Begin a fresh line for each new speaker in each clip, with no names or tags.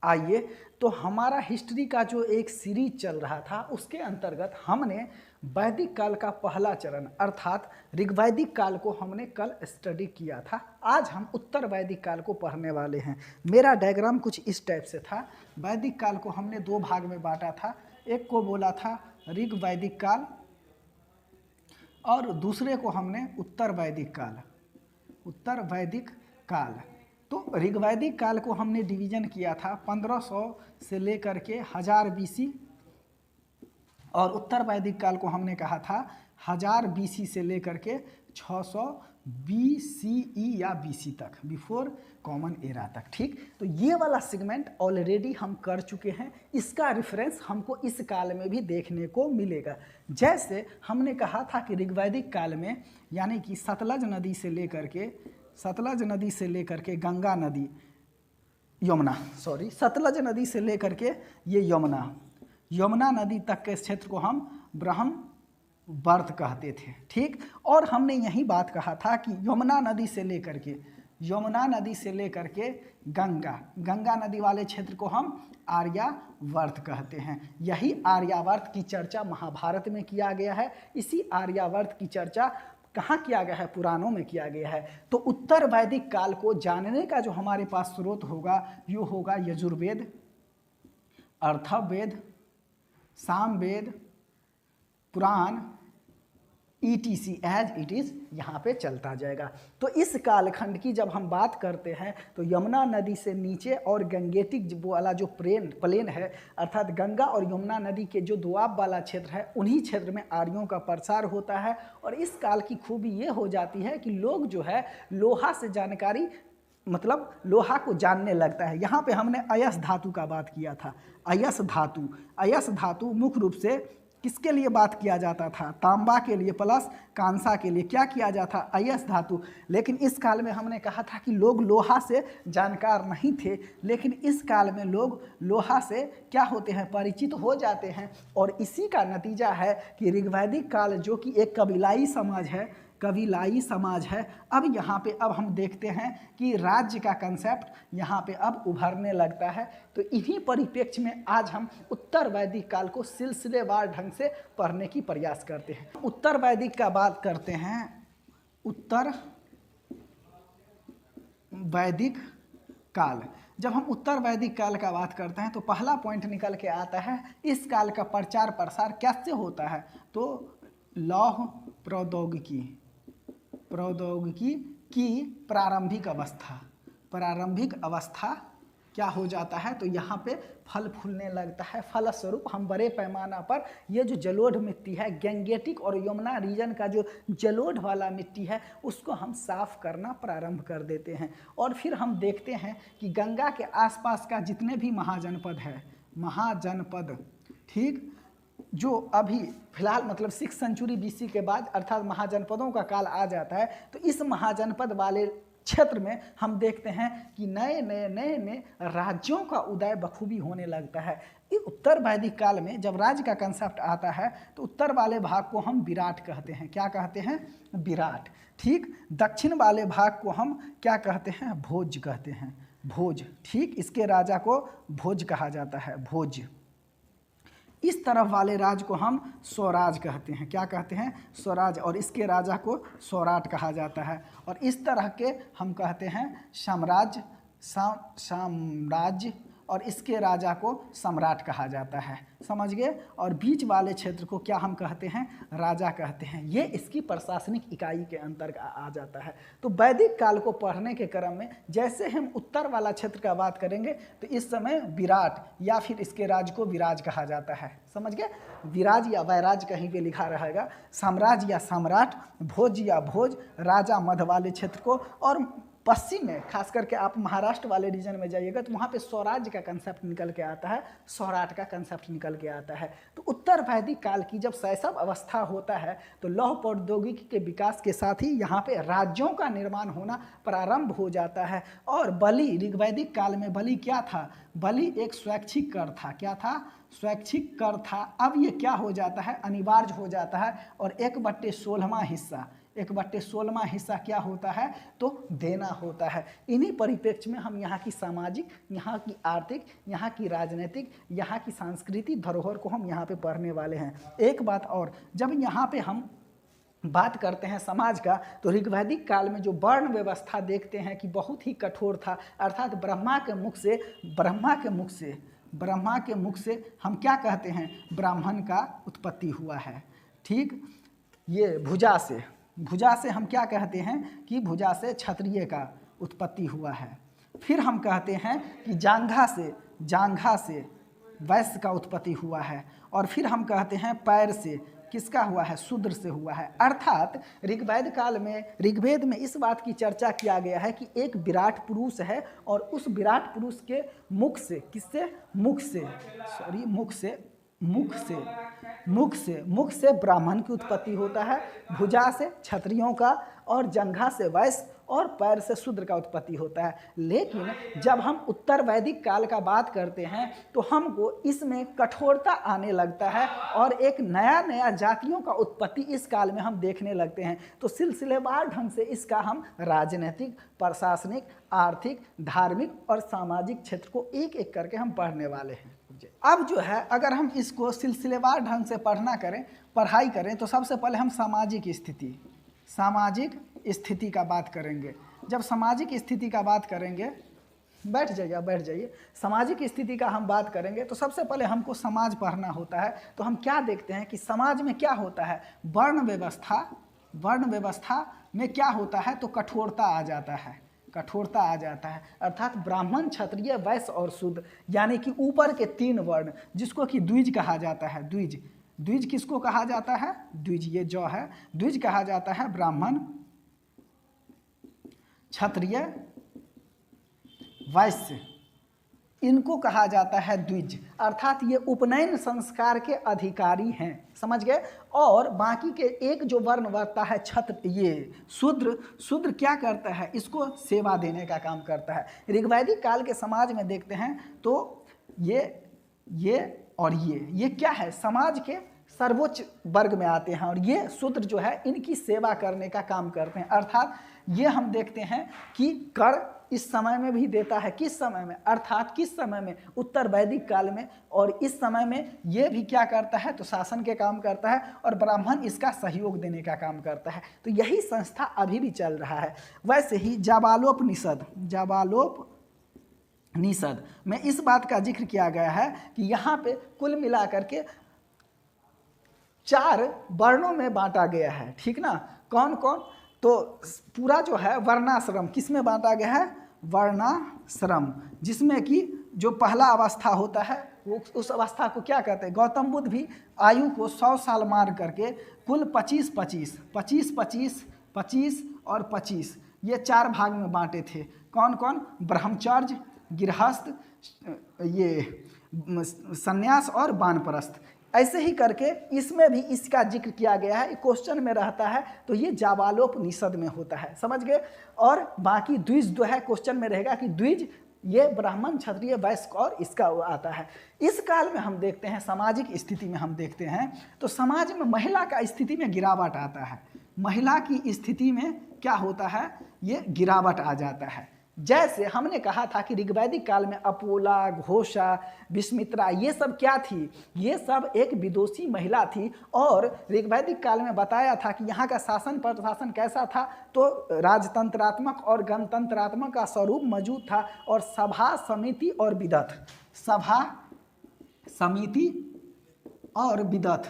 आइए, तो हमारा हिस्ट्री का जो एक सीरीज चल रहा था उसके अंतर्गत हमने वैदिक काल का पहला चरण अर्थात ऋग्वैदिक काल को हमने कल स्टडी किया था। आज हम उत्तर वैदिक काल को पढ़ने वाले हैं। मेरा डायग्राम कुछ इस टाइप से था। वैदिक काल को हमने दो भाग में बांटा था। एक को बोला था ऋग्वैदिक काल और दूसरे को हमने उत्तर वैदिक काल। उत्तर वैदिक काल, तो ऋग्वैदिक काल को हमने डिवीजन किया था 1500 से लेकर के 1000 बीसी और उत्तर वैदिक काल को हमने कहा था 1000 बीसी से लेकर के 600 बीसीई या बीसी तक, बिफोर कॉमन एरा तक। ठीक, तो ये वाला सेगमेंट ऑलरेडी हम कर चुके हैं। इसका रेफरेंस हमको इस काल में भी देखने को मिलेगा। जैसे हमने कहा था कि ऋग्वैदिक काल में यानी कि सतलज नदी से लेकर के गंगा नदी, सतलज नदी से लेकर के ये यमुना नदी तक के क्षेत्र को हम ब्रह्मवर्त कहते थे। ठीक, और हमने यही बात कहा था कि यमुना नदी से लेकर के गंगा नदी वाले क्षेत्र को हम आर्यावर्त कहते हैं। यही आर्यावर्त की चर्चा महाभारत में किया गया है। इसी आर्यावर्त की चर्चा कहाँ किया गया है? पुराणों में किया गया है। तो उत्तर वैदिक काल को जानने का जो हमारे पास स्रोत होगा यो होगा यजुर्वेद, अर्थववेद, सामवेद, पुराण, ETC एज इट इज़ यहाँ पे चलता जाएगा। तो इस कालखंड की जब हम बात करते हैं तो यमुना नदी से नीचे और गंगेटिक वाला जो प्लेन है अर्थात गंगा और यमुना नदी के जो दोआब वाला क्षेत्र है उन्हीं क्षेत्र में आर्यों का प्रसार होता है। और इस काल की खूबी ये हो जाती है कि लोग जो है लोहा से जानकारी मतलब लोहा को जानने लगता है। यहाँ पे हमने अयस्क धातु का बात किया था। अयस्क धातु मुख्य रूप से किसके लिए बात किया जाता था? तांबा के लिए प्लस कांसा के लिए क्या किया जाता? अयस्क धातु। लेकिन इस काल में हमने कहा था कि लोग लोहा से जानकार नहीं थे, लेकिन इस काल में लोग लोहा से क्या होते हैं? परिचित हो जाते हैं। और इसी का नतीजा है कि ऋग्वैदिक काल जो कि एक कबीलाई समाज है, अब यहाँ पे अब हम देखते हैं कि राज्य का कंसेप्ट यहाँ पे अब उभरने लगता है। तो इन्हीं परिप्रेक्ष्य में आज हम उत्तर वैदिक काल को सिलसिलेवार ढंग से पढ़ने की प्रयास करते हैं। उत्तर वैदिक का बात करते हैं। उत्तर वैदिक काल, जब हम उत्तर वैदिक काल का बात करते हैं तो पहला पॉइंट निकल के आता है इस काल का प्रचार प्रसार कैसे होता है? तो लौह प्रौद्योगिकी की प्रारंभिक अवस्था क्या हो जाता है? तो यहाँ पे फल फूलने लगता है। फलस्वरूप हम बड़े पैमाना पर ये जो जलोढ़ मिट्टी है, गंगेटिक और यमुना रीजन का जो जलोढ़ वाला मिट्टी है उसको हम साफ करना प्रारंभ कर देते हैं। और फिर हम देखते हैं कि गंगा के आसपास का जितने भी महाजनपद, ठीक, जो अभी फिलहाल मतलब 6 सेंचुरी BC के बाद अर्थात महाजनपदों का काल आ जाता है। तो इस महाजनपद वाले क्षेत्र में हम देखते हैं कि नए राज्यों का उदय बखूबी होने लगता है। इस उत्तर वैदिक काल में जब राज्य का कंसेप्ट आता है तो उत्तर वाले भाग को हम विराट कहते हैं। क्या कहते हैं? विराट। ठीक, दक्षिण वाले भाग को हम क्या कहते हैं? भोज कहते हैं। भोज। ठीक, इसके राजा को भोज कहा जाता है। भोज। इस तरफ वाले राज को हम स्वराज कहते हैं। क्या कहते हैं? स्वराज। और इसके राजा को सौराट कहा जाता है। और इस तरह के हम कहते हैं साम्राज्य और इसके राजा को सम्राट कहा जाता है। समझ गए? और बीच वाले क्षेत्र को क्या हम कहते हैं? राजा कहते हैं। ये इसकी प्रशासनिक इकाई के अंतर्गत आ जाता है। तो वैदिक काल को पढ़ने के क्रम में जैसे हम उत्तर वाला क्षेत्र का बात करेंगे तो इस समय विराट या फिर इसके राज को विराज कहा जाता है। समझ गए? विराज या वैराज कहीं पे लिखा रहेगा, साम्राज्य या सम्राट, भोज या भोज, राजा मध्य वाले क्षेत्र को। और पश्चिम में खास करके आप महाराष्ट्र वाले रीजन में जाइएगा तो वहाँ पे स्वराज्य का कंसेप्ट निकल के आता है, सौराट का कंसेप्ट निकल के आता है। तो उत्तर वैदिक काल की जब शैशव अवस्था होता है तो लौह प्रौद्योगिकी के विकास के साथ ही यहाँ पे राज्यों का निर्माण होना प्रारंभ हो जाता है। और बलि, ऋग्वैदिक काल में बलि क्या था? बलि एक स्वैच्छिक कर था। क्या था? स्वैच्छिक कर था। अब ये क्या हो जाता है? अनिवार्य हो जाता है और 1/16वां हिस्सा 1/16वां हिस्सा क्या होता है, तो देना होता है। इन्हीं परिप्रेक्ष्य में हम यहाँ की सामाजिक, यहाँ की आर्थिक, यहाँ की राजनीतिक, यहाँ की सांस्कृतिक धरोहर को हम यहाँ पे पढ़ने वाले हैं। एक बात और, जब यहाँ पे हम बात करते हैं समाज का, तो ऋग्वैदिक काल में जो वर्ण व्यवस्था देखते हैं कि बहुत ही कठोर था, अर्थात ब्रह्मा के मुख से हम क्या कहते हैं, ब्राह्मण का उत्पत्ति हुआ है। ठीक, ये भुजा से हम क्या कहते हैं कि भुजा से क्षत्रिय का उत्पत्ति हुआ है। फिर हम कहते हैं कि जांघा से वैश्य का उत्पत्ति हुआ है। और फिर हम कहते हैं पैर से किसका हुआ है, शूद्र से हुआ है। अर्थात ऋग्वेद में इस बात की चर्चा किया गया है कि एक विराट पुरुष है और उस विराट पुरुष के मुख से ब्राह्मण की उत्पत्ति होता है, भुजा से क्षत्रियों का, और जंघा से वैश्य, और पैर से शूद्र का उत्पत्ति होता है। लेकिन जब हम उत्तर वैदिक काल का बात करते हैं तो हमको इसमें कठोरता आने लगता है और एक नया जातियों का उत्पत्ति इस काल में हम देखने लगते हैं। तो सिलसिलेवार ढंग से इसका हम राजनीतिक, प्रशासनिक, आर्थिक, धार्मिक और सामाजिक क्षेत्र को एक एक करके हम पढ़ने वाले हैं। अब जो है, अगर हम इसको सिलसिलेवार ढंग से पढ़ाई करें तो सबसे पहले हम सामाजिक स्थिति का बात करेंगे। जब सामाजिक स्थिति का बात करेंगे, बैठ जाइए, सामाजिक स्थिति का हम बात करेंगे तो सबसे पहले हमको समाज पढ़ना होता है। तो हम क्या देखते हैं कि समाज में क्या होता है, वर्ण व्यवस्था में क्या होता है, तो कठोरता आ जाता है। अर्थात ब्राह्मण, क्षत्रिय, वैश्य और शूद्र, यानी कि ऊपर के 3 वर्ण, जिसको कि द्विज कहा जाता है। द्विज किसको कहा जाता है, द्विज ये जो है, द्विज कहा जाता है ब्राह्मण, क्षत्रिय, वैश्य, इनको कहा जाता है द्विज। अर्थात ये उपनयन संस्कार के अधिकारी हैं, समझ गए। और बाकी के एक जो वर्ण वर्ता है शूद्र क्या करता है, इसको सेवा देने का काम करता है। ऋग्वैदिक काल के समाज में देखते हैं तो ये और ये क्या है, समाज के सर्वोच्च वर्ग में आते हैं, और ये शूद्र जो है इनकी सेवा करने का काम करते हैं। अर्थात ये हम देखते हैं कि कर इस समय में भी देता है, किस समय में, अर्थात किस समय में, उत्तर वैदिक काल में। और इस समय में ये भी क्या करता है, तो शासन के काम करता है, और ब्राह्मण इसका सहयोग देने का काम करता है। तो यही संस्था अभी भी चल रहा है। वैसे ही जाबालोपनिषद में इस बात का जिक्र किया गया है कि यहाँ पे कुल मिलाकर के 4 वर्णों में बांटा गया है, ठीक ना। कौन कौन, तो पूरा जो है वर्णाश्रम किस में बांटा गया है, वर्णाश्रम, जिसमें कि जो पहला अवस्था होता है वो उस अवस्था को क्या कहते हैं, गौतम बुद्ध भी आयु को 100 साल मार करके कुल 25 और 25 ये 4 भाग में बांटे थे। कौन कौन, ब्रह्मचर्य, गृहस्थ, ये संन्यास और वानप्रस्थ। ऐसे ही करके इसमें भी इसका जिक्र किया गया है, क्वेश्चन में रहता है, तो ये जाबालोपनिषद में होता है, समझ गए। और बाकी द्विज जो है क्वेश्चन में रहेगा कि द्विज ये ब्राह्मण, क्षत्रिय, वैश्य और इसका आता है। इस काल में हम देखते हैं, सामाजिक स्थिति में हम देखते हैं तो समाज में महिला का स्थिति में गिरावट आता है। महिला की स्थिति में क्या होता है, ये गिरावट आ जाता है। जैसे हमने कहा था कि ऋग्वैदिक काल में अपोला, घोषा, विस्मित्रा ये सब क्या थी, ये सब एक विदुषी महिला थी। और ऋग्वैदिक काल में बताया था कि यहाँ का शासन प्रशासन कैसा था, तो राजतंत्रात्मक और गणतंत्रात्मक का स्वरूप मौजूद था। और सभा, समिति और विदथ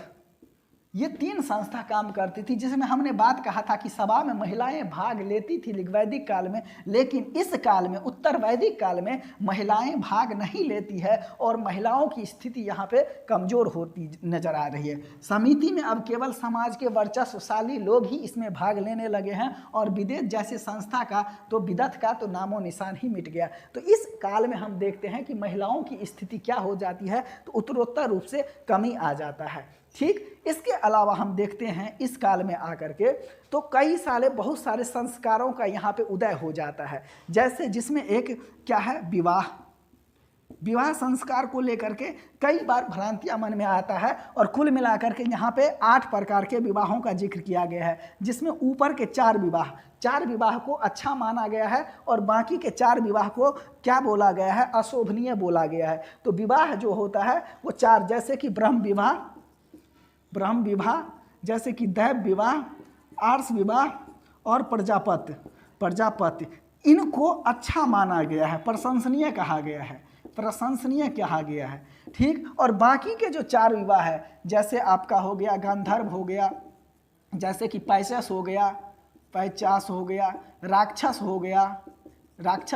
ये 3 संस्था काम करती थी, जिसमें हमने बात कहा था कि सभा में महिलाएं भाग लेती थी ऋग्वैदिक काल में, लेकिन इस काल में, उत्तर वैदिक काल में महिलाएं भाग नहीं लेती है और महिलाओं की स्थिति यहाँ पे कमज़ोर होती नजर आ रही है। समिति में अब केवल समाज के वर्चस्वशाली लोग ही इसमें भाग लेने लगे हैं, और विदेश जैसे संस्था का, तो विदथ का तो नामो निशान ही मिट गया। तो इस काल में हम देखते हैं कि महिलाओं की स्थिति क्या हो जाती है, तो उत्तरोत्तर रूप से कमी आ जाता है, ठीक। इसके अलावा हम देखते हैं इस काल में आकर के तो बहुत सारे संस्कारों का यहाँ पे उदय हो जाता है। जैसे जिसमें एक क्या है, विवाह, विवाह संस्कार को लेकर के कई बार भ्रांतियां मन में आता है और कुल मिलाकर के यहाँ पे 8 प्रकार के विवाहों का जिक्र किया गया है, जिसमें ऊपर के 4 विवाह को अच्छा माना गया है और बाकी के 4 विवाह को क्या बोला गया है, अशोभनीय बोला गया है। तो विवाह जो होता है वो 4, जैसे कि ब्रह्म विवाह, जैसे कि दैव विवाह, आर्ष विवाह और प्रजापत्य, इनको अच्छा माना गया है, प्रशंसनीय कहा गया है, ठीक। और बाकी के जो 4 विवाह है, जैसे आपका हो गया गांधर्व हो गया, जैसे कि पैचास हो गया, राक्षस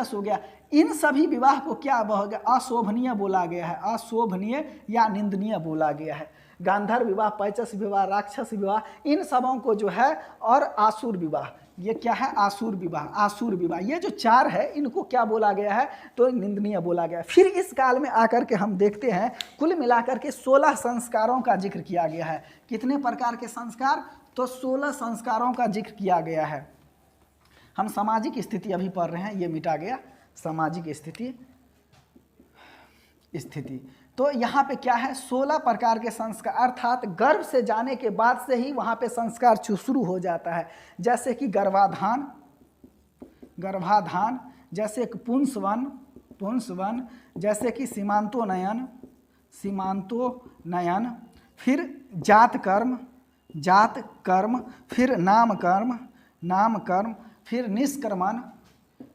हो गया, इन सभी विवाह को क्या हो गया, अशोभनीय बोला गया है, अशोभनीय या निंदनीय बोला गया है। गांधर्व विवाह, पैचस विवाह, राक्षस विवाह, इन सबों को जो है, और आसुर विवाह, ये क्या है, आसुर विवाह, ये जो 4 है इनको क्या बोला गया है, तो निंदनीय बोला गया है। फिर इस काल में आकर के हम देखते हैं कुल मिलाकर के 16 संस्कारों का जिक्र किया गया है। कितने प्रकार के संस्कार, तो 16 संस्कारों का जिक्र किया गया है। हम सामाजिक स्थिति अभी पढ़ रहे हैं, ये मिटा गया, सामाजिक स्थिति। तो यहाँ पे क्या है, 16 प्रकार के संस्कार, अर्थात गर्भ से जाने के बाद से ही वहाँ पे संस्कार शुरू हो जाता है। जैसे कि गर्भाधान, जैसे कि पुंसवन, जैसे कि सीमांतोनयन, फिर जात कर्म, फिर नामकर्म, फिर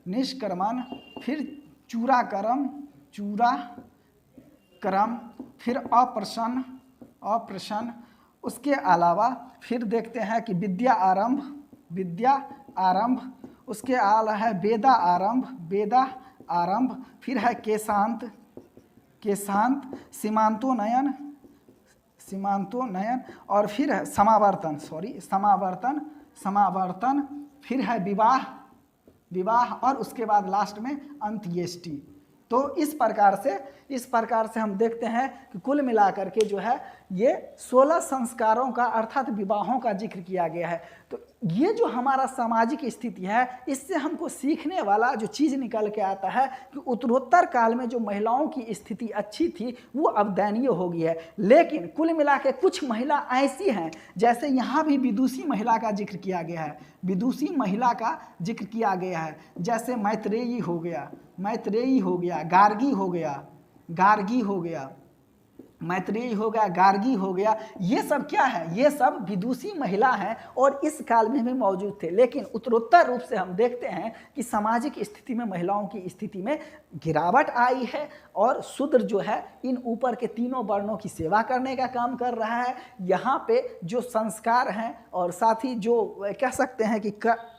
निष्क्रमण, फिर चूराकर्म, फिर अप्रसन्न। उसके अलावा फिर देखते हैं कि विद्या आरंभ, उसके अलावा है वेदा आरंभ, फिर है केशांत, सीमांतोनयन, और फिर है समावर्तन, फिर है विवाह, और उसके बाद लास्ट में अंत्येष्टि। तो इस प्रकार से हम देखते हैं कि कुल मिलाकर के जो है ये 16 संस्कारों का अर्थात विवाहों का जिक्र किया गया है। तो ये जो हमारा सामाजिक स्थिति है, इससे हमको सीखने वाला जो चीज़ निकल के आता है कि उत्तरोत्तर काल में जो महिलाओं की स्थिति अच्छी थी वो अब दयनीय हो गई है। लेकिन कुल मिला के कुछ महिला ऐसी हैं, जैसे यहाँ भी विदुषी महिला का जिक्र किया गया है, जैसे मैत्रेयी हो गया, गार्गी हो गया, ये सब क्या है, ये सब विदुषी महिला हैं और इस काल में भी मौजूद थे। लेकिन उत्तरोत्तर रूप से हम देखते हैं कि सामाजिक स्थिति में महिलाओं की स्थिति में गिरावट आई है और शूद्र जो है इन ऊपर के तीनों वर्णों की सेवा करने का काम कर रहा है। यहाँ पे जो संस्कार हैं और साथ ही जो कह सकते हैं कि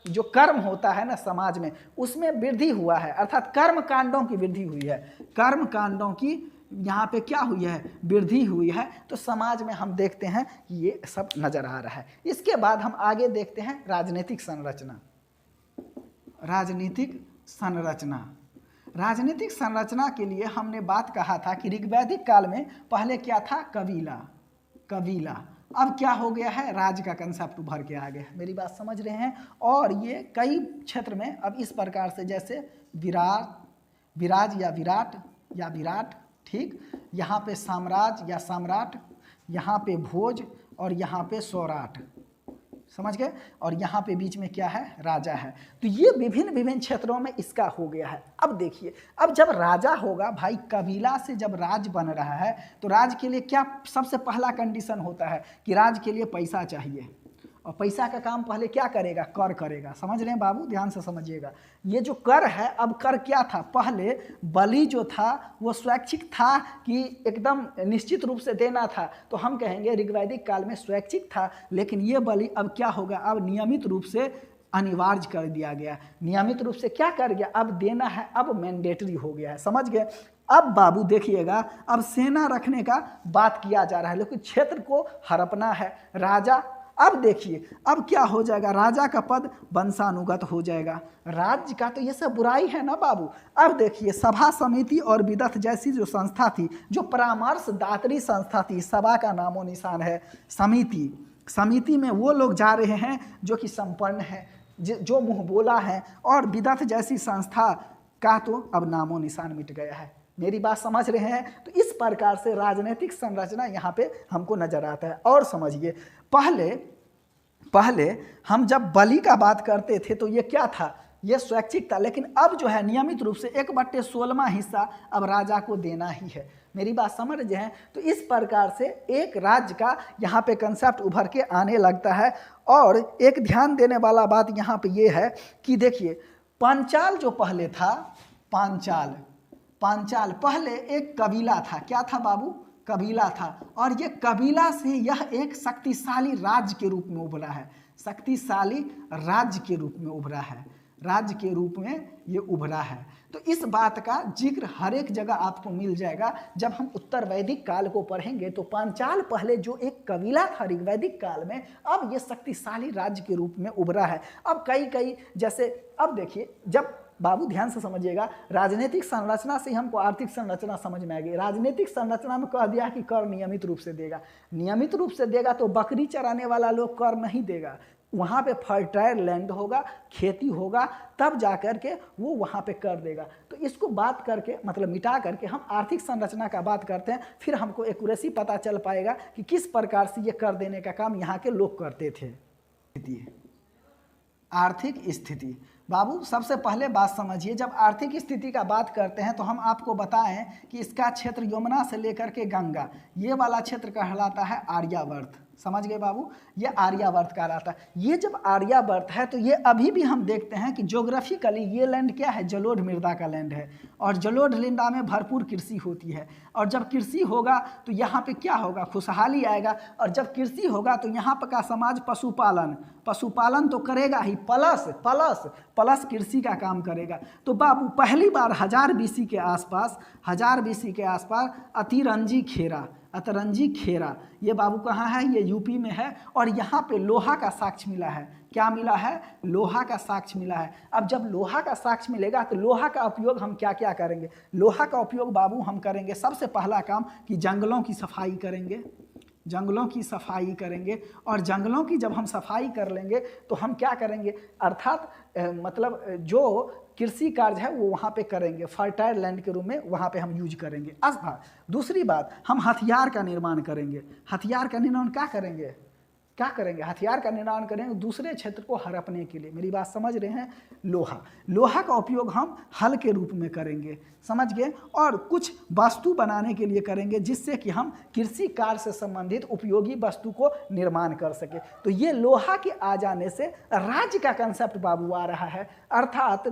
जो कर्म होता है ना समाज में, उसमें वृद्धि हुआ है, अर्थात कर्म कांडों की वृद्धि हुई है, कर्म कांडों की यहाँ पे क्या हुई है, वृद्धि हुई है। तो समाज में हम देखते हैं कि ये सब नजर आ रहा है। इसके बाद हम आगे देखते हैं राजनीतिक संरचना के लिए हमने बात कहा था कि ऋग्वैदिक काल में पहले क्या था, कबीला, अब क्या हो गया है, राज का कंसेप्ट उभर के आ गया है। मेरी बात समझ रहे हैं। और ये कई क्षेत्र में अब इस प्रकार से, जैसे विराज या विराट, ठीक, यहाँ पे साम्राज्य या सम्राट, यहाँ पे भोज और यहाँ पे सौराट, समझ गए, और यहाँ पे बीच में क्या है, राजा है। तो ये विभिन्न क्षेत्रों में इसका हो गया है। अब देखिए, अब जब राजा होगा भाई, कबीला से जब राज बन रहा है तो राज के लिए क्या सबसे पहला कंडीशन होता है कि राज के लिए पैसा चाहिए, और पैसा का काम पहले क्या करेगा, कर करेगा। समझ रहे हैं बाबू, ध्यान से समझिएगा। ये जो कर है, अब कर क्या था, पहले बलि जो था वो स्वैच्छिक था कि एकदम निश्चित रूप से देना था, तो हम कहेंगे ऋग्वैदिक काल में स्वैच्छिक था। लेकिन ये बलि अब क्या होगा, अब नियमित रूप से अनिवार्य कर दिया गया। नियमित रूप से क्या कर गया, अब देना है, अब मैंडेटरी हो गया है। समझ गए। अब बाबू देखिएगा, अब सेना रखने का बात किया जा रहा है, लेकिन क्षेत्र को हड़पना है। राजा, अब देखिए अब क्या हो जाएगा, राजा का पद वंशानुगत हो जाएगा। राज्य का तो ये सब बुराई है ना बाबू। अब देखिए, सभा समिति और विदथ जैसी जो संस्था थी, जो परामर्शदात्री संस्था थी, सभा का नामो निशान है। समिति में वो लोग जा रहे हैं जो कि संपन्न है, जो मुंह बोला है, और विदथ जैसी संस्था का तो अब नामो निशान मिट गया है। मेरी बात समझ रहे हैं? तो इस प्रकार से राजनीतिक संरचना यहाँ पे हमको नजर आता है। और समझिए, पहले हम जब बलि का बात करते थे तो ये क्या था, ये स्वैच्छिक था, लेकिन अब जो है नियमित रूप से 1/16वां हिस्सा अब राजा को देना ही है। मेरी बात समझ रहे हैं? तो इस प्रकार से एक राज्य का यहाँ पे कंसेप्ट उभर के आने लगता है। और एक ध्यान देने वाला बात यहाँ पे ये है कि देखिए, पांचाल जो पहले था, पांचाल पहले एक कबीला था। क्या था बाबू? कबीला था। और ये कबीला से यह एक शक्तिशाली राज्य के रूप में उभरा है, शक्तिशाली राज्य के रूप में उभरा है, राज्य के रूप में ये उभरा है। तो इस बात का जिक्र हर एक जगह आपको मिल जाएगा। जब हम उत्तर वैदिक काल को पढ़ेंगे तो पांचाल पहले जो एक कबीला था ऋग्वैदिक काल में, अब ये शक्तिशाली राज्य के रूप में उभरा है। अब कई जैसे, अब देखिए, जब बाबू ध्यान से समझिएगा, राजनीतिक संरचना से हमको आर्थिक संरचना समझ में आएगी। राजनीतिक संरचना में कह दिया कि कर नियमित रूप से देगा, नियमित रूप से देगा तो बकरी चराने वाला लोग कर नहीं देगा, वहाँ पे फर्टाइल लैंड होगा, खेती होगा, तब जा कर के वो वहाँ पे कर देगा। तो इसको बात करके, मतलब मिटा करके हम आर्थिक संरचना का बात करते हैं, फिर हमको एक्यूरेसी पता चल पाएगा कि किस प्रकार से ये कर देने का काम यहाँ के लोग करते थे। आर्थिक स्थिति बाबू, सबसे पहले बात समझिए, जब आर्थिक स्थिति का बात करते हैं तो हम आपको बताएं कि इसका क्षेत्र यमुना से लेकर के गंगा, ये वाला क्षेत्र कहलाता है आर्यावर्त। समझ गए बाबू? ये आर्यावर्त कहलाता है। ये जब आर्यावर्त है तो ये अभी भी हम देखते हैं कि ज्योग्राफिकली ये लैंड क्या है, जलोढ़ मृदा का लैंड है। और जलोढ़ मृदा में भरपूर कृषि होती है। और जब कृषि होगा तो यहाँ पे क्या होगा, खुशहाली आएगा। और जब कृषि होगा तो यहाँ पर का समाज पशुपालन तो करेगा ही, प्लस कृषि का काम करेगा। तो बाबू पहली बार 1000 BC के आसपास अतरंजी खेरा, ये बाबू कहाँ है, ये यूपी में है। और यहाँ पे लोहा का साक्ष्य मिला है। क्या मिला है? लोहा का साक्ष्य मिला है। अब जब लोहा का साक्ष्य मिलेगा तो लोहा का उपयोग हम क्या क्या करेंगे? लोहा का उपयोग बाबू हम करेंगे, सबसे पहला काम कि जंगलों की सफाई करेंगे, जंगलों की सफाई करेंगे। और जंगलों की जब हम सफाई कर लेंगे तो हम क्या करेंगे, अर्थात मतलब जो कृषि कार्य है वो वहाँ पे करेंगे, फर्टाइल लैंड के रूप में वहाँ पे हम यूज करेंगे। दूसरी बात, हम हथियार का निर्माण करेंगे। हथियार का निर्माण क्या करेंगे? हथियार का निर्माण करेंगे दूसरे क्षेत्र को हड़पने के लिए। मेरी बात समझ रहे हैं? लोहा का उपयोग हम हल के रूप में करेंगे, समझ गए। और कुछ वस्तु बनाने के लिए करेंगे जिससे कि हम कृषि कार्य से संबंधित उपयोगी वस्तु को निर्माण कर सके। तो ये लोहा के आ जाने से राज्य का कंसेप्ट बाबू आ रहा है। अर्थात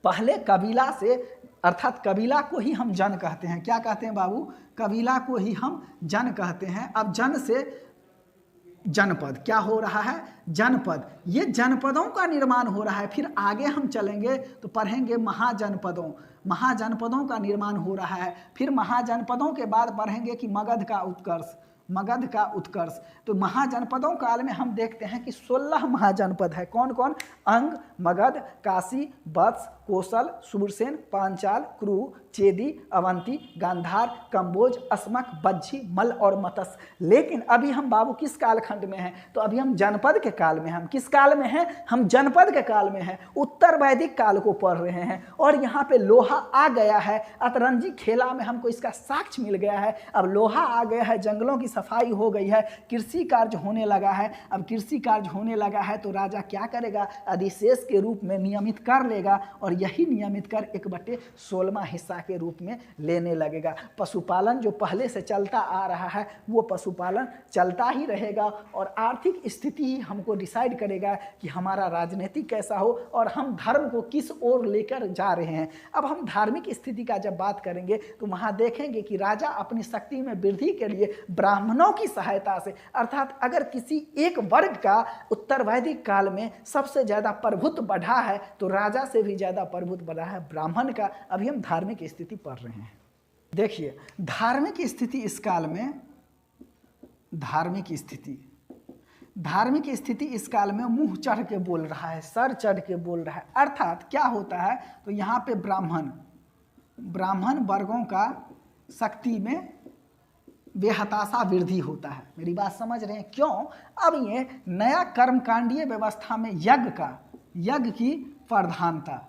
पहले कबीला से, अर्थात कबीला को ही हम जन कहते हैं। क्या कहते हैं बाबू? कबीला को ही हम जन कहते हैं। अब जन से जनपद क्या हो रहा है? जनपद। ये जनपदों का निर्माण हो रहा है। फिर आगे हम चलेंगे तो पढ़ेंगे महाजनपदों का निर्माण हो रहा है। फिर महाजनपदों के बाद पढ़ेंगे कि मगध का उत्कर्ष। तो महाजनपदों काल में हम देखते हैं कि 16 महाजनपद है। कौन कौन? अंग, मगध, काशी, वत्स, कोसल, सुरसेन, पांचाल, क्रू, चेदी, अवंती, गांधार, कंबोज, अस्मक, बज्झी, मल और मत्स्य। लेकिन अभी हम बाबू किस कालखंड में हैं? तो अभी हम जनपद के काल में हैं। हम किस काल में हैं? हम जनपद के काल में हैं। उत्तर वैदिक काल को पढ़ रहे हैं। और यहाँ पे लोहा आ गया है। अतरंजी खेला में हमको इसका साक्ष्य मिल गया है। अब लोहा आ गया है, जंगलों की सफाई हो गई है, कृषि कार्य होने लगा है। अब कृषि कार्य होने लगा है तो राजा क्या करेगा? अधिशेष के रूप में नियमित कर लेगा। और यही नियमित कर 1/16वां हिस्सा के रूप में लेने लगेगा। पशुपालन जो पहले से चलता आ रहा है वो पशुपालन चलता ही रहेगा। और आर्थिक स्थिति ही हमको डिसाइड करेगा कि हमारा राजनीतिक कैसा हो और हम धर्म को किस ओर लेकर जा रहे हैं। अब हम धार्मिक स्थिति का जब बात करेंगे तो वहाँ देखेंगे कि राजा अपनी शक्ति में वृद्धि के लिए ब्राह्मणों की सहायता से, अर्थात अगर किसी एक वर्ग का उत्तर वैदिक काल में सबसे ज़्यादा प्रभुत्व बढ़ा है तो राजा से भी ज़्यादा प्रभुत्व बढ़ा है ब्राह्मण का। अभी हम धार्मिक स्थिति पढ़ रहे हैं। देखिए, धार्मिक स्थिति इस काल में, धार्मिक स्थिति इस काल में मुंह चढ़ के बोल रहा है, सर चढ़ के बोल रहा है। अर्थात क्या होता है? तो यहाँ पे ब्राह्मण वर्गों का शक्ति में बेहताशा वृद्धि होता है। मेरी बात समझ रहे हैं? क्यों? अब ये नया कर्मकांडीय व्यवस्था में यज्ञ की प्रधानता,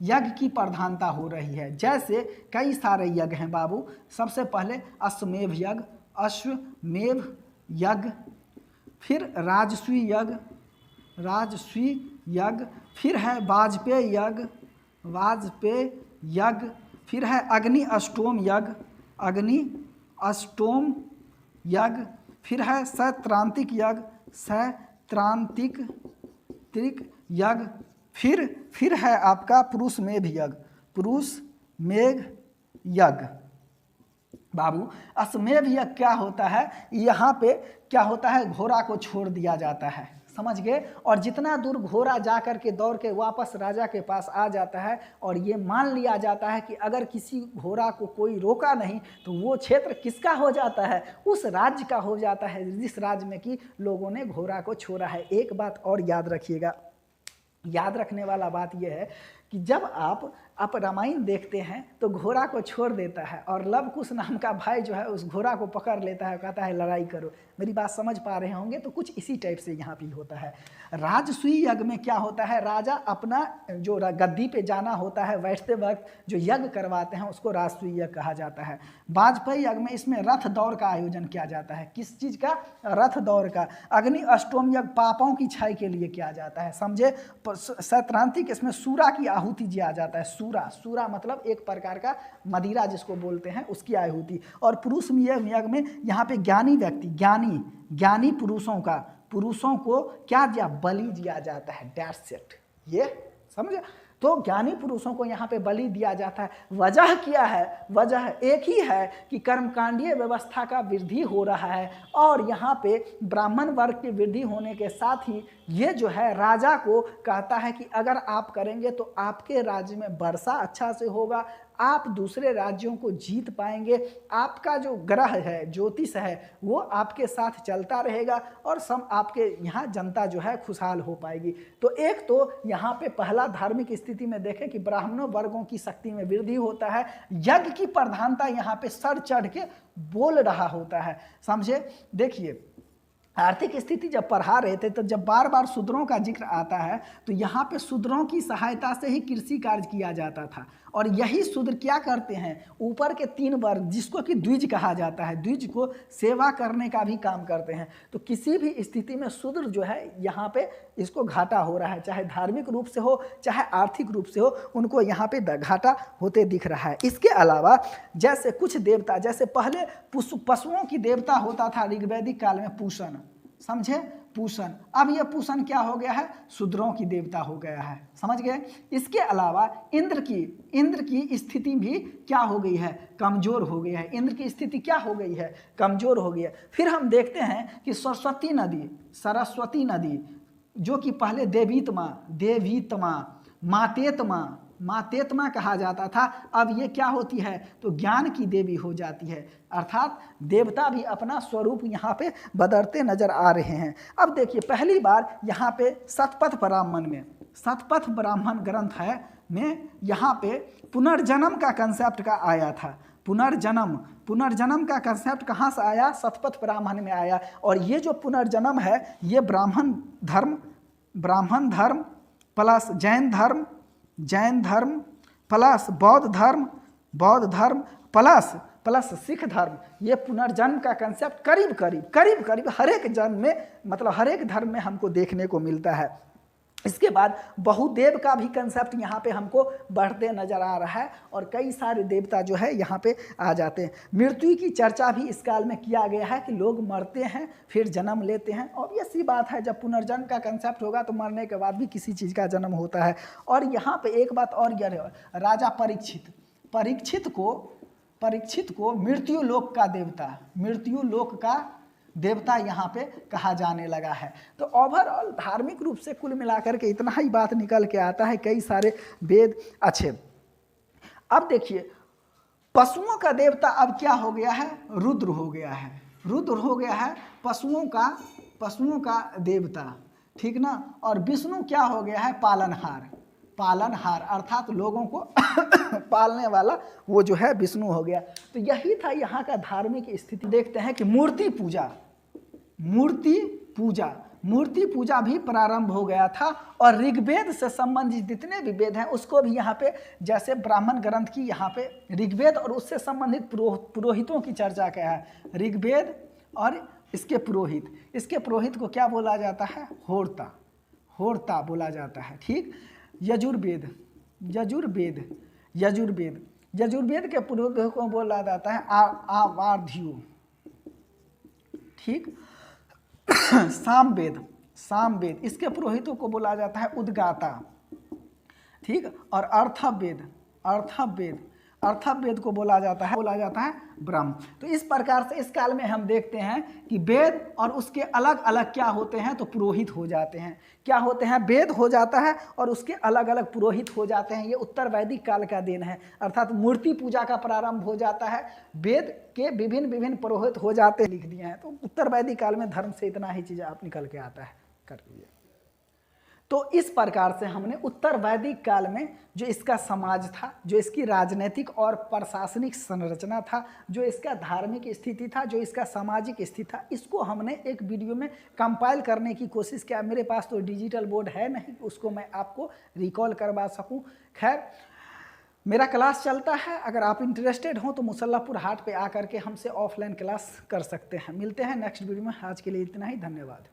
यज्ञ की प्रधानता हो रही है। जैसे कई सारे यज्ञ हैं बाबू। सबसे पहले अश्वमेध यज्ञ, अश्वमेध यज्ञ, फिर राजसूय यज्ञ, राजसूय यज्ञ, फिर है वाजपेय यज्ञ, वाजपेय यज्ञ, फिर है अग्नि अष्टोम यज्ञ, अग्नि अष्टोम यज्ञ, फिर है सैत्रांतिक यज्ञ, सैत्रांतिक यज्ञ, फिर है आपका पुरुष मेघ यज्ञ, पुरुष मेघ यज्ञ। बाबू अश्वमेध यज्ञ क्या होता है, यहाँ पे क्या होता है, घोड़ा को छोड़ दिया जाता है, समझ गए, और जितना दूर घोड़ा जा कर के दौड़ के वापस राजा के पास आ जाता है और ये मान लिया जाता है कि अगर किसी घोड़ा को कोई रोका नहीं तो वो क्षेत्र किसका हो जाता है, उस राज्य का हो जाता है जिस राज्य में कि लोगों ने घोड़ा को छोड़ा है। एक बात और याद रखिएगा, याद रखने वाला बात यह है कि जब आप रामायण देखते हैं तो घोड़ा को छोड़ देता है और लव कुश नाम का भाई जो है उस घोड़ा को पकड़ लेता है, कहता है लड़ाई करो। मेरी बात समझ पा रहे होंगे, तो कुछ इसी टाइप से यहाँ भी होता है। राजसूय यज्ञ में क्या होता है, राजा अपना जो गद्दी पे जाना होता है बैठते वक्त जो यज्ञ करवाते हैं उसको राजसूय यज्ञ कहा जाता है। वाजपेयी यज्ञ में इसमें रथ दौड़ का आयोजन किया जाता है। किस चीज़ का, रथ दौड़ का। अग्नि अष्टोम यज्ञ पापों की क्षय के लिए किया जाता है, समझे। सैत्रांतिक इसमें सूरा की आहुति दिया जाता है, सूरा मतलब एक प्रकार का मदिरा जिसको बोलते हैं उसकी आहुति। और पुरुष यज्ञ में यहाँ पे ज्ञानी व्यक्ति, ज्ञानी पुरुषों को क्या दिया, बलि दिया जाता है, डैट सेट, ये समझे। तो ज्ञानी पुरुषों को यहाँ पे बलि दिया जाता है। वजह क्या है, वजह एक ही है कि कर्मकांडीय व्यवस्था का वृद्धि हो रहा है और यहाँ पे ब्राह्मण वर्ग की वृद्धि होने के साथ ही ये जो है राजा को कहता है कि अगर आप करेंगे तो आपके राज्य में वर्षा अच्छा से होगा, आप दूसरे राज्यों को जीत पाएंगे, आपका जो ग्रह है, ज्योतिष है, वो आपके साथ चलता रहेगा और सब आपके यहाँ जनता जो है खुशहाल हो पाएगी। तो एक तो यहाँ पे पहला धार्मिक स्थिति में देखें कि ब्राह्मणों वर्गों की शक्ति में वृद्धि होता है, यज्ञ की प्रधानता यहाँ पे सर चढ़ के बोल रहा होता है, समझे। देखिए आर्थिक स्थिति जब पढ़ा रहे थे तो जब बार बार शूद्रों का जिक्र आता है तो यहाँ पे शूद्रों की सहायता से ही कृषि कार्य किया जाता था और यही शूद्र क्या करते हैं, ऊपर के 3 वर्ग जिसको कि द्विज कहा जाता है, द्विज को सेवा करने का भी काम करते हैं। तो किसी भी स्थिति में शूद्र जो है यहाँ पे इसको घाटा हो रहा है, चाहे धार्मिक रूप से हो चाहे आर्थिक रूप से हो, उनको यहाँ पे घाटा होते दिख रहा है। इसके अलावा जैसे कुछ देवता, जैसे पहले पशुओं की देवता होता था ऋग्वैदिक काल में पूषण, समझे, पूषण। अब यह पूषण क्या हो गया है, शूद्रों की देवता हो गया है, समझ गए। इसके अलावा इंद्र की स्थिति भी क्या हो गई है, कमजोर हो गई है। इंद्र की स्थिति क्या हो गई है, कमजोर हो गई है। फिर हम देखते हैं कि सरस्वती नदी जो कि पहले मातेत्मा कहा जाता था, अब ये क्या होती है, तो ज्ञान की देवी हो जाती है, अर्थात देवता भी अपना स्वरूप यहाँ पे बदलते नजर आ रहे हैं। अब देखिए पहली बार यहाँ पे शतपथ ब्राह्मण ग्रंथ है में यहाँ पे पुनर्जन्म का कंसेप्ट का आया था। पुनर्जन्म का कंसेप्ट कहाँ से आया, शतपथ ब्राह्मण में आया। और ये जो पुनर्जन्म है ये ब्राह्मण धर्म प्लस जैन धर्म प्लस बौद्ध धर्म प्लस सिख धर्म, ये पुनर्जन्म का कंसेप्ट करीब हर एक जन्म में, मतलब हर एक धर्म में हमको देखने को मिलता है। इसके बाद बहुदेव का भी कंसेप्ट यहाँ पे हमको बढ़ते नजर आ रहा है और कई सारे देवता जो है यहाँ पे आ जाते हैं। मृत्यु की चर्चा भी इस काल में किया गया है कि लोग मरते हैं फिर जन्म लेते हैं। ऑब्वियस सी बात है, जब पुनर्जन्म का कंसेप्ट होगा तो मरने के बाद भी किसी चीज़ का जन्म होता है। और यहाँ पे एक बात और यह है, राजा परीक्षित को मृत्यु लोक का देवता यहाँ पे कहा जाने लगा है। तो ओवरऑल धार्मिक रूप से कुल मिलाकर के इतना ही बात निकल के आता है, कई सारे वेद अच्छे। अब देखिए पशुओं का देवता अब क्या हो गया है, रुद्र हो गया है पशुओं का देवता, ठीक ना। और विष्णु क्या हो गया है, पालनहार अर्थात लोगों को पालने वाला वो जो है विष्णु हो गया। तो यही था यहाँ का धार्मिक स्थिति। देखते हैं कि मूर्ति पूजा मूर्ति पूजा भी प्रारंभ हो गया था और ऋग्वेद से संबंधित जितने भी वेद हैं उसको भी यहाँ पे, जैसे ब्राह्मण ग्रंथ की यहाँ पे ऋग्वेद और उससे संबंधित पुरोहितों की चर्चा क्या है, ऋग्वेद और इसके पुरोहित को क्या बोला जाता है, होर्ता बोला जाता है। ठीक, यजुर्वेद के पुरोहित को बोला जाता है आवार्ध्यो। ठीक, सामवेद इसके पुरोहितों को बोला जाता है उद्गाता। ठीक, और अर्थवेद को बोला जाता है ब्रह्म। तो इस प्रकार से इस काल में हम देखते हैं कि वेद और उसके अलग अलग क्या होते हैं, तो पुरोहित हो जाते हैं। क्या होते हैं, वेद हो जाता है और उसके अलग अलग पुरोहित हो जाते हैं। ये उत्तर वैदिक काल का देन है, अर्थात मूर्ति पूजा का प्रारंभ हो जाता है, वेद के विभिन्न पुरोहित हो जाते हैं, लिख दिए हैं। तो उत्तर वैदिक काल में धर्म से इतना ही चीज़ आप निकल के आता है, कर लीजिए। तो इस प्रकार से हमने उत्तर वैदिक काल में जो इसका समाज था, जो इसकी राजनीतिक और प्रशासनिक संरचना था, जो इसका धार्मिक स्थिति था, जो इसका सामाजिक स्थिति था, इसको हमने एक वीडियो में कंपाइल करने की कोशिश किया। मेरे पास तो डिजिटल बोर्ड है नहीं उसको मैं आपको रिकॉल करवा सकूं। खैर, मेरा क्लास चलता है, अगर आप इंटरेस्टेड हो तो मुसल्लापुर हाट पे आकर के हमसे ऑफलाइन क्लास कर सकते हैं। मिलते हैं नेक्स्ट वीडियो में, आज के लिए इतना ही, धन्यवाद।